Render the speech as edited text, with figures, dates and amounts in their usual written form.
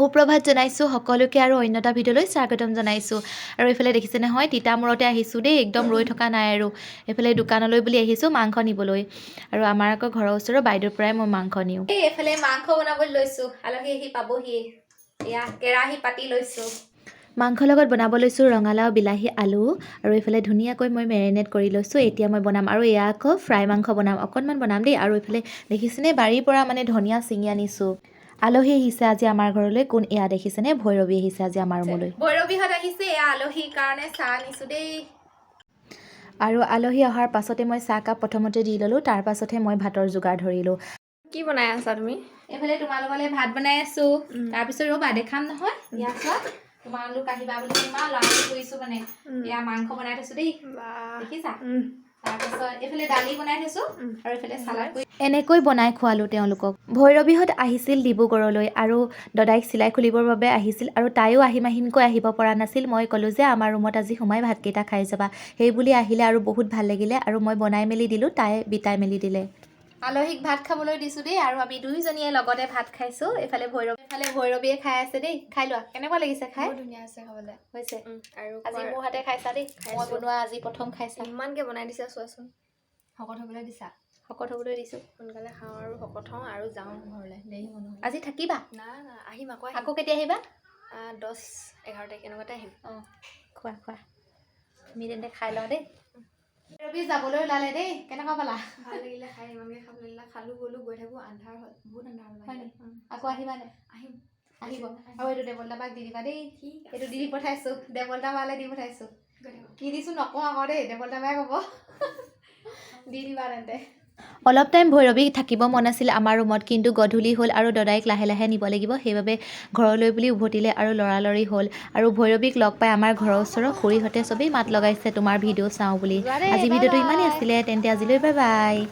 সুপ্ৰভাত জনাইছোঁ সকলোকে আৰু অন্য এটা ভিডিঅ'লৈ স্বাগতম জনাইছোঁ। আৰু এইফালে দেখিছে নহয় তিতামূৰতে আহিছোঁ দেই, একদম ৰৈ থকা নাই আৰু এইফালে দোকানলৈ বুলি আহিছোঁ মাংস নিবলৈ। আৰু আমাৰ আকৌ ঘৰৰ ওচৰৰ বাইদেউৰ পৰাই মই মাংস নিওঁ। এইফালে মাংস বনাবলৈ লৈছোঁ, আলহী আহি পাবহি। এয়া কেৰাহী পাতি লৈছোঁ। মাংসৰ লগত বনাব লৈছোঁ ৰঙালাও, বিলাহী, আলু আৰু এইফালে ধুনীয়াকৈ মই মেৰিনেট কৰি লৈছোঁ। এতিয়া মই বনাম আৰু এয়া আকৌ ফ্ৰাই মাংস বনাম, অকণমান বনাম দেই। আৰু এইফালে দেখিছেনে বাৰীৰ পৰা মানে ধনিয়া ছিঙি আনিছোঁ। আলহী আহিছে আজি আমাৰ ঘৰলৈ, কোন এয়া দেখিছেনে ভৈৰৱী আহিছে আজি আমাৰ ৰুমলৈ। ভৈৰৱীহঁত আহিছে, এয়া আলহীৰ কাৰণে চাহ আনিছোঁ দেই। আৰু আলহী অহাৰ পাছতে মই চাহকাপ প্ৰথমতে দি ল'লোঁ, তাৰ পাছতহে মই ভাতৰ যোগাৰ ধৰিলোঁ। কি বনাই আছা তুমি? এইফালে তোমালোকলৈ ভাত বনাই আছোঁ, তাৰপিছত ৰ'বা দেখাম নহয়। ইয়াৰ চোৱা তোমালোক আহিবা বুলি ইমান লাউৰি কৰিছোঁ মানে। এয়া মাংস বনাই থৈছোঁ দেই, দেখিছা? তাৰপিছত এইফালে দালি বনাই থৈছোঁ আৰু এইফালে চালাড কৰি এনেকৈ বনাই খোৱালোঁ তেওঁলোকক। ভৈৰৱীহঁত আহিছিল ডিব্ৰুগড়লৈ আৰু দদাইক চিলাই খুলিবৰ বাবে আহিছিল আৰু তাইও আহিম আহিমকৈ আহিব পৰা নাছিল। মই ক'লোঁ যে আমাৰ ৰুমত আজি সোমাই ভাতকেইটা খাই যাবা, সেই বুলি আহিলে আৰু বহুত ভাল লাগিলে। আৰু মই বনাই মেলি দিলোঁ, তাই বিটাই মেলি দিলে। আলহীক ভাত খাবলৈ দিছোঁ দেই, আৰু আমি দুইজনীয়ে লগতে ভাত খাইছোঁ। এইফালে ভৈৰৱীয়ে খাই আছে দেই, খাই লোৱা। কেনেকুৱা লাগিছে খাই? বহুত ধুনীয়া আছে খাবলৈ। হৈছে আৰু আজি মোৰ হাতে খাইছা দেই, মই বনোৱা আজি প্ৰথম খাইছা। ইমানকৈ বনাই দিছা চোৱাচোন। শকত হ'বলৈ দিছা? শকত হ'বলৈ দিছোঁ। সোনকালে খাওঁ আৰু শকত হওঁ আৰু যাওঁ ঘৰলৈ, দেৰি মনোহয়। আজি থাকিবা? না আহিম আকৌ। আকৌ কেতিয়া আহিবা? 10-11 তাৰিখ এনেকুৱাতে আহিম। অঁ খোৱা খোৱা, আমি তেন্তে খাই লওঁ দেই। ভৈৰৱী যাবলৈ ওলালে দেই, কেনেকুৱা পালা? ভাল লাগিলে খাই, ইমানকৈ খাব লাগিলে। খালোঁ গ'লোঁ গৈ থাকোঁ, আন্ধাৰ হ'ল, বহুত আন্ধাৰ হ'ল। হয় নেকি? আকৌ আহিবানে? আহিম। আহিব। আৰু এইটো দেৱলতা বাক দি দিবা দেই। এইটো দি পঠাইছোঁ, দেৱলতা বালৈ দি পঠাইছোঁ। কি দিছোঁ নকওঁ আকৌ দেই, দেৱলতা বাই ক'ব। দি দিবা তেন্তে। অলপ টাইম ভৈৰৱী থাকিব মন আছিল আমাৰ ৰুমত, কিন্তু গধূলি হ'ল আৰু দদাইক লাহে লাহে নিব লাগিব, সেইবাবে ঘৰলৈ বুলি উভতিলে আৰু লৰালৰি হ'ল। আৰু ভৈৰৱীক লগ পাই আমাৰ ঘৰৰ ওচৰৰ খুৰীহঁতে চবেই মাত লগাইছে তোমাৰ ভিডিঅ' চাওঁ বুলি। আজি ভিডিঅ'টো ইমানেই আছিলে, তেন্তে আজিলৈ বাই বাই।